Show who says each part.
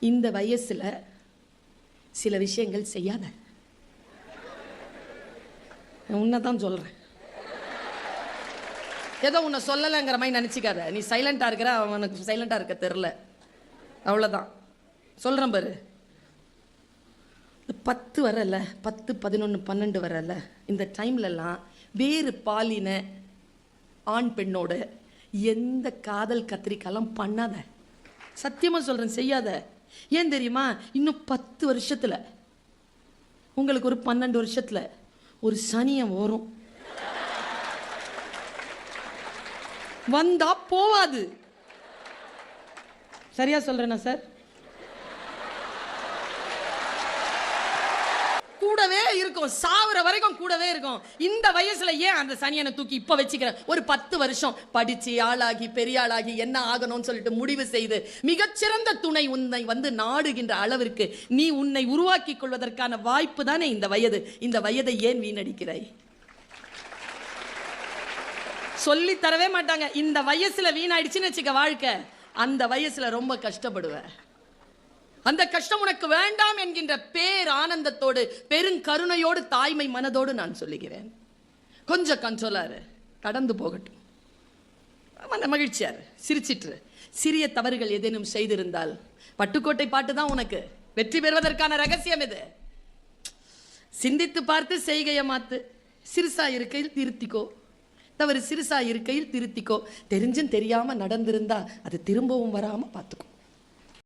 Speaker 1: இந்த வயசுல சில விஷயங்கள் செய்யாத. உன்னைதான் சொல்றேன். ஏதோ உன்னை சொல்லலைங்கிற மாதிரி நினச்சிக்காத. நீ சைலண்டாக இருக்கிற, அவனுக்கு சைலண்டாக இருக்க தெரில, அவ்வளோதான். சொல்கிறேன் பாரு. 10 வரல, 10, 11, 12 வரல, இந்த டைம்லலாம் வேறு பாலின ஆண் பெண்ணோட எந்த காதல் கத்திரிக்காலாம் பண்ணாத. சத்தியமாக சொல்கிறேன், செய்யாத. ஏன் தெரியுமா? இன்னும் 10 வருஷத்தில், உங்களுக்கு ஒரு 12 வருஷத்தில் ஒரு சனியம் வரும். வந்தா போவாது. சரியா சொல்றேனா சார்? கூடவே இருக்கும், சாவர வரைக்கும் கூடவே இருக்கும். இந்த வயசுல ஏன் அந்த சனியனை தூக்கி இப்ப வச்சுக்கிற? ஒரு 10 வருஷம் படிச்சு ஆளாகி பெரிய ஆளாகி என்ன ஆகணும்னு சொல்லிட்டு முடிவு செய்து மிகச்சிறந்த துணை உன்னை வந்து நாடுகின்ற அளவிற்கு நீ உன்னை உருவாக்கி கொள்வதற்கான வாய்ப்பு தானே இந்த வயது. இந்த வயதை ஏன் வீணடிக்கிறாய்? சொல்லி தரவே மாட்டாங்க. இந்த வயசுல வீணாயிடுச்சுன்னு வச்சுக்க வாழ்க்கை, அந்த வயசுல ரொம்ப கஷ்டப்படுவ. அந்த கஷ்டம் உனக்கு வேண்டாம் என்கின்ற பேர் ஆனந்தத்தோடு பெருங்கருணையோடு தாய்மை மனதோடு நான் சொல்லுகிறேன். கொஞ்சம் கண்ட்ரோலாரு, கடந்து போகட்டும். மகிழ்ச்சியாரு, சிரிச்சிட்டு. சிறிய தவறுகள் ஏதேனும் செய்திருந்தால் பட்டுக்கோட்டை பாட்டு தான் உனக்கு வெற்றி பெறுவதற்கான ரகசியம். இது சிந்தித்து பார்த்து செய்கையை மாத்து. சிறுசா இருக்கையில் திருத்திக்கோ, தவறு சிறுசா இருக்கையில் திருத்திக்கோ. தெரிஞ்சும் தெரியாம நடந்திருந்தா அது திரும்பவும் வராம பார்த்துக்கோ.